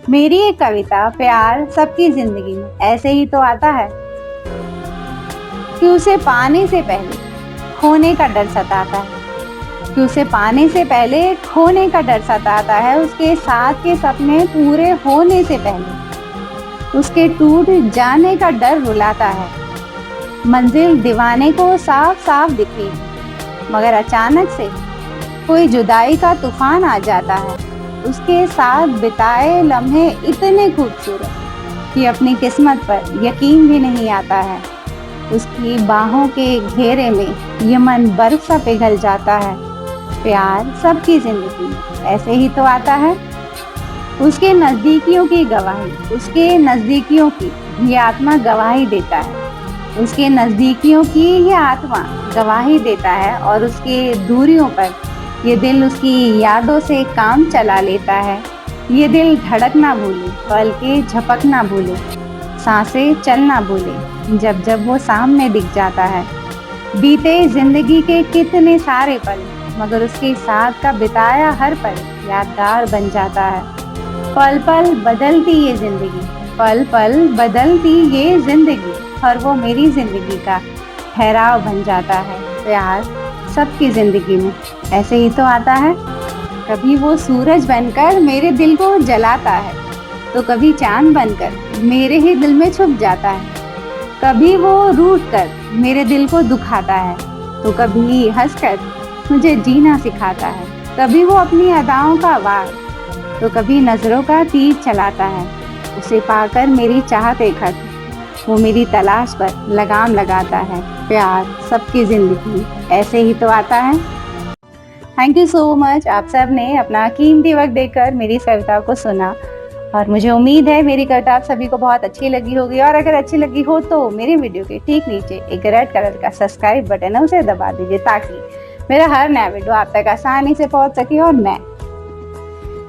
मेरी एक कविता प्यार सबकी जिंदगी में ऐसे ही तो आता है कि उसे पाने से पहले खोने का डर सताता है। कि उसे पाने से पहले खोने का डर सताता है। उसके साथ के सपने पूरे होने से पहले उसके टूट जाने का डर रुलाता है। मंजिल दीवाने को साफ साफ दिखेगी, मगर अचानक से कोई जुदाई का तूफान आ जाता है। उसके साथ बिताए लम्हे इतने खूबसूरत कि अपनी किस्मत पर यकीन भी नहीं आता है। उसकी बाहों के घेरे में ये मन बर्फ सा पिघल जाता है। प्यार सबकी जिंदगी में ऐसे ही तो आता है। उसके नज़दीकियों की गवाही, उसके नज़दीकियों की ये आत्मा गवाही देता है। उसके नज़दीकियों की ये आत्मा गवाही देता है और उसके दूरियों पर ये दिल उसकी यादों से काम चला लेता है। ये दिल धड़क ना भूले, पलकें झपक ना भूले, सांसें चल ना भूले जब जब वो सामने दिख जाता है। बीते जिंदगी के कितने सारे पल, मगर उसके साथ का बिताया हर पल यादगार बन जाता है। पल पल बदलती ये जिंदगी, पल पल बदलती ये जिंदगी, और वो मेरी जिंदगी का ठहराव बन जाता है। प्यार सबकी जिंदगी में ऐसे ही तो आता है। कभी वो सूरज बनकर मेरे दिल को जलाता है, तो कभी चांद बनकर मेरे ही दिल में छुप जाता है। कभी वो रूठ कर मेरे दिल को दुखाता है, तो कभी हंसकर मुझे जीना सिखाता है। कभी वो अपनी अदाओं का वार, तो कभी नजरों का तीर चलाता है। उसे पाकर मेरी चाहत एकठ, वो मेरी तलाश पर लगाम लगाता है। प्यार सबकी जिंदगी ऐसे ही तो आता है। थैंक यू सो मच, आप सब ने अपना कीमती वक्त देकर मेरी इस कविता को सुना और मुझे उम्मीद है मेरी कविता आप सभी को बहुत अच्छी लगी होगी। और अगर अच्छी लगी हो तो मेरे वीडियो के ठीक नीचे एक रेड कलर का सब्सक्राइब बटन है, उसे दबा दीजिए ताकि मेरा हर नया वीडियो आप तक आसानी से पहुंच सके और मैं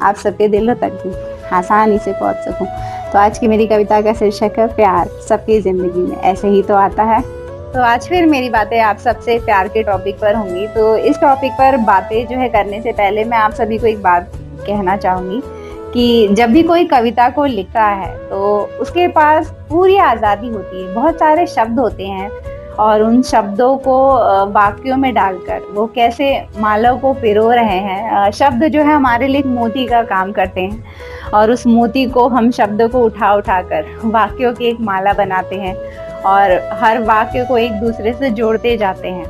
आप सबके दिलों तक भी आसानी से पहुंच सकूं। तो आज की मेरी कविता का शीर्षक है प्यार सबकी जिंदगी में ऐसे ही तो आता है। तो आज फिर मेरी बातें आप सबसे प्यार के टॉपिक पर होंगी। तो इस टॉपिक पर बातें जो है करने से पहले मैं आप सभी को एक बात कहना चाहूँगी कि जब भी कोई कविता को लिखता है तो उसके पास पूरी आज़ादी होती है। बहुत सारे शब्द होते हैं और उन शब्दों को वाक्यों में डालकर वो कैसे माला को पिरो रहे हैं। शब्द जो है हमारे लिए एक मोती का काम करते हैं और उस मोती को हम शब्दों को उठा कर वाक्यों की एक माला बनाते हैं और हर वाक्य को एक दूसरे से जोड़ते जाते हैं।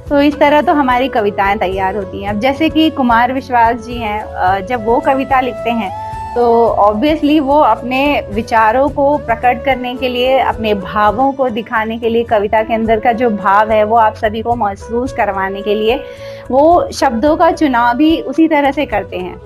तो इस तरह तो हमारी कविताएं तैयार होती हैं। अब जैसे कि कुमार विश्वास जी हैं, जब वो कविता लिखते हैं तो ऑब्वियसली वो अपने विचारों को प्रकट करने के लिए, अपने भावों को दिखाने के लिए, कविता के अंदर का जो भाव है वो आप सभी को महसूस करवाने के लिए वो शब्दों का चुनाव भी उसी तरह से करते हैं।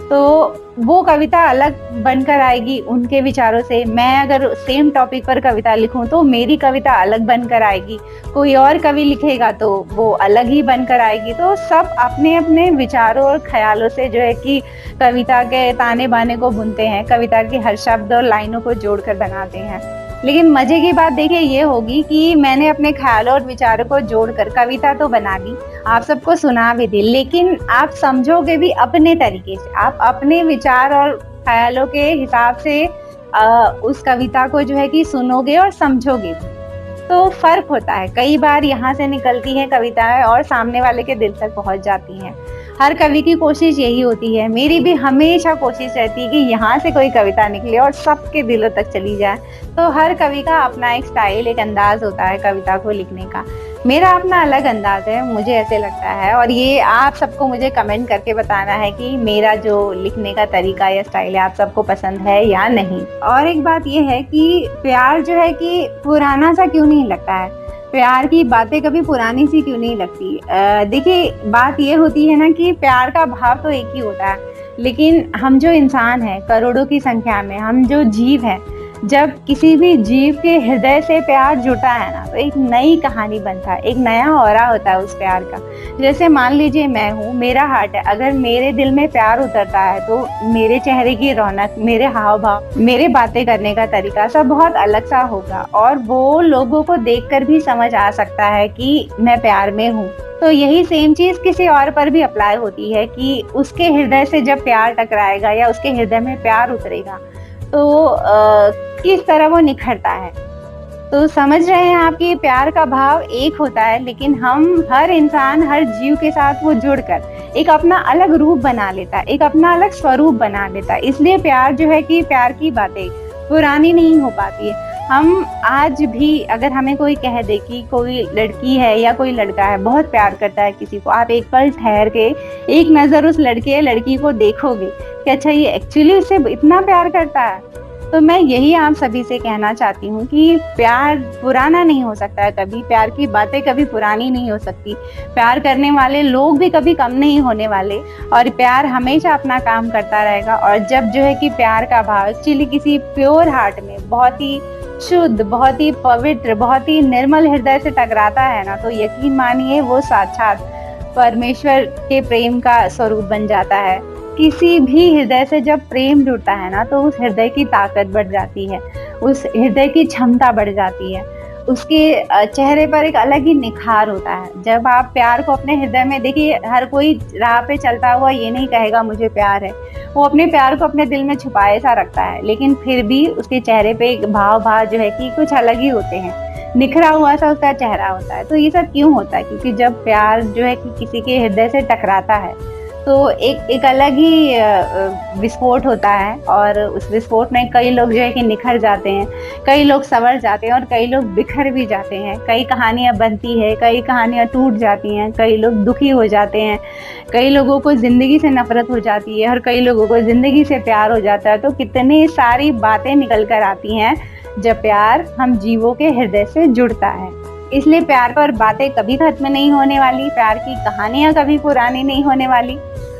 तो वो कविता अलग बनकर आएगी उनके विचारों से। मैं अगर सेम टॉपिक पर कविता लिखूं तो मेरी कविता अलग बनकर आएगी, कोई और कवि लिखेगा तो वो अलग ही बनकर आएगी। तो सब अपने अपने विचारों और ख्यालों से जो है कि कविता के ताने बाने को बुनते हैं, कविता के हर शब्द और लाइनों को जोड़कर बनाते हैं। लेकिन मजे की बात देखिए ये होगी कि मैंने अपने ख्यालों और विचारों को जोड़कर कविता तो बना दी, आप सबको सुना भी दी, लेकिन आप समझोगे भी अपने तरीके से। आप अपने विचार और ख्यालों के हिसाब से उस कविता को जो है कि सुनोगे और समझोगे। तो फर्क होता है। कई बार यहाँ से निकलती हैं कविताएं और सामने वाले के दिल तक पहुँच जाती हैं। हर कवि की कोशिश यही होती है, मेरी भी हमेशा कोशिश रहती है कि यहाँ से कोई कविता निकले और सबके दिलों तक चली जाए। तो हर कवि का अपना एक स्टाइल, एक अंदाज होता है कविता को लिखने का। मेरा अपना अलग अंदाज है, मुझे ऐसे लगता है, और ये आप सबको मुझे कमेंट करके बताना है कि मेरा जो लिखने का तरीका या स्टाइल है आप सबको पसंद है या नहीं। और एक बात ये है कि प्यार जो है कि पुराना सा क्यों नहीं लगता है, प्यार की बातें कभी पुरानी सी क्यों नहीं लगती। देखिए बात ये होती है ना कि प्यार का भाव तो एक ही होता है, लेकिन हम जो इंसान हैं करोड़ों की संख्या में, हम जो जीव हैं, जब किसी भी जीव के हृदय से प्यार जुटा है ना, तो एक नई कहानी बनता है, एक नया ऑरा होता है उस प्यार का। जैसे मान लीजिए मैं हूँ, मेरा हार्ट है, अगर मेरे दिल में प्यार उतरता है तो मेरे चेहरे की रौनक, मेरे हाव भाव, मेरे बातें करने का तरीका सब बहुत अलग सा होगा, और वो लोगों को देखकर भी समझ आ सकता है कि मैं प्यार में हूँ। तो यही सेम चीज किसी और पर भी अप्लाई होती है कि उसके हृदय से जब प्यार टकराएगा या उसके हृदय में प्यार उतरेगा तो किस तरह वो निखरता है। तो समझ रहे हैं आप कि प्यार का भाव एक होता है, लेकिन हम हर इंसान, हर जीव के साथ वो जुड़कर एक अपना अलग रूप बना लेता है, एक अपना अलग स्वरूप बना लेता है। इसलिए प्यार जो है कि प्यार की बातें पुरानी नहीं हो पाती है। हम आज भी अगर हमें कोई कह दे कि कोई लड़की है या कोई लड़का है बहुत प्यार करता है किसी को, आप एक पल ठहर के एक नज़र उस लड़के या लड़की को देखोगे कि अच्छा ये एक्चुअली उससे इतना प्यार करता है। तो मैं यही आप सभी से कहना चाहती हूँ कि प्यार पुराना नहीं हो सकता है कभी, प्यार की बातें कभी पुरानी नहीं हो सकती, प्यार करने वाले लोग भी कभी कम नहीं होने वाले, और प्यार हमेशा अपना काम करता रहेगा। और जब जो है कि प्यार का भाव एक्चुअली किसी प्योर हार्ट में, बहुत ही शुद्ध, बहुत ही पवित्र, बहुत ही निर्मल हृदय से टकराता है ना, तो यकीन मानिए वो साक्षात परमेश्वर के प्रेम का स्वरूप बन जाता है। किसी भी हृदय से जब प्रेम जुड़ता है ना, तो उस हृदय की ताकत बढ़ जाती है, उस हृदय की क्षमता बढ़ जाती है, उसके चेहरे पर एक अलग ही निखार होता है। जब आप प्यार को अपने हृदय में देखिए, हर कोई राह पे चलता हुआ ये नहीं कहेगा मुझे प्यार है, वो अपने प्यार को अपने दिल में छुपाए सा रखता है, लेकिन फिर भी उसके चेहरे पे एक भाव जो है कि कुछ अलग ही होते हैं, निखरा हुआ सा उसका चेहरा होता है। तो ये सब क्यों होता है? क्योंकि जब प्यार जो है कि किसी के हृदय से टकराता है तो एक अलग ही विस्फोट होता है, और उस विस्फोट में कई लोग जो है कि निखर जाते हैं, कई लोग संवर जाते हैं और कई लोग बिखर भी जाते हैं। कई कहानियाँ बनती है, कई कहानियाँ टूट जाती हैं, कई लोग दुखी हो जाते हैं, कई लोगों को ज़िंदगी से नफरत हो जाती है और कई लोगों को ज़िंदगी से प्यार हो जाता है। तो कितनी सारी बातें निकल कर आती हैं जब प्यार हम जीवों के हृदय से जुड़ता है। इसलिए प्यार पर बातें कभी खत्म नहीं होने वाली, प्यार की कहानियाँ कभी पुरानी नहीं होने वाली,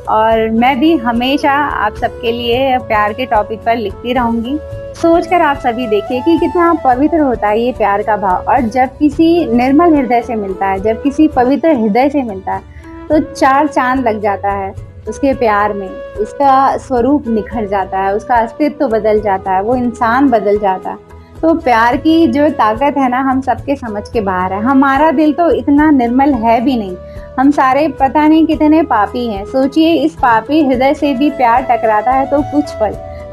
और मैं भी हमेशा आप सबके लिए प्यार के टॉपिक पर लिखती रहूँगी। सोचकर आप सभी देखिए कि कितना पवित्र होता है ये प्यार का भाव, और जब किसी निर्मल हृदय से मिलता है, जब किसी पवित्र हृदय से मिलता है, तो चार चांद लग जाता है उसके प्यार में, उसका स्वरूप निखर जाता है, उसका अस्तित्व बदल जाता है, वो इंसान बदल जाता है। तो प्यार की जो ताकत है ना, हम सबके समझ के बाहर है। हमारा दिल तो इतना निर्मल है भी नहीं, हम सारे पता नहीं कितने पापी हैं। सोचिए, इस पापी हृदय से भी प्यार टकराता है, तो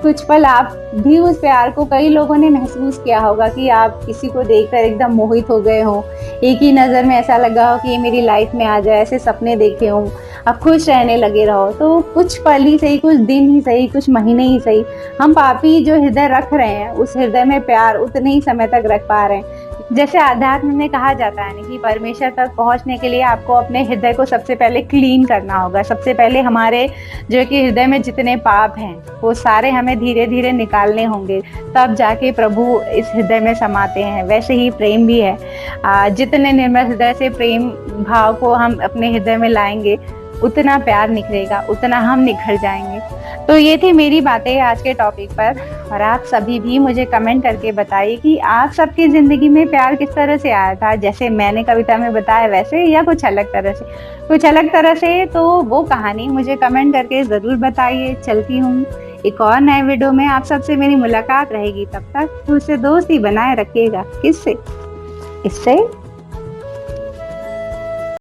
कुछ पल आप भी उस प्यार को, कई लोगों ने महसूस किया होगा कि आप किसी को देखकर एकदम मोहित हो गए हो, एक ही नज़र में ऐसा लगा हो कि ये मेरी लाइफ में आ जाए, ऐसे सपने देखे हों, आप खुश रहने लगे रहो। तो कुछ पल ही सही, कुछ दिन ही सही, कुछ महीने ही सही, हम पापी जो हृदय रख रहे हैं, उस हृदय में प्यार उतने ही समय तक रख पा रहे हैं। जैसे अध्यात्म में कहा जाता है ना कि परमेश्वर तक पहुंचने के लिए आपको अपने हृदय को सबसे पहले क्लीन करना होगा। सबसे पहले हमारे जो कि हृदय में जितने पाप हैं वो सारे हमें धीरे धीरे निकालने होंगे, तब जाके प्रभु इस हृदय में समाते हैं। वैसे ही प्रेम भी है, जितने निर्मल हृदय से प्रेम भाव को हम अपने हृदय में लाएंगे, उतना प्यार निखरेगा, उतना हम निखर जाएंगे। तो ये थी मेरी बातें आज के टॉपिक पर, और आप सभी भी मुझे कमेंट करके बताइए कि आप सबकी ज़िंदगी में प्यार किस तरह से आया था, जैसे मैंने कविता में बताया वैसे, या कुछ अलग तरह से। तो वो कहानी मुझे कमेंट करके ज़रूर बताइए। चलती हूँ, एक और नए वीडियो में आप सबसे मेरी मुलाकात रहेगी। तब तक खुद से दोस्ती बनाए रखिएगा। किससे? इससे।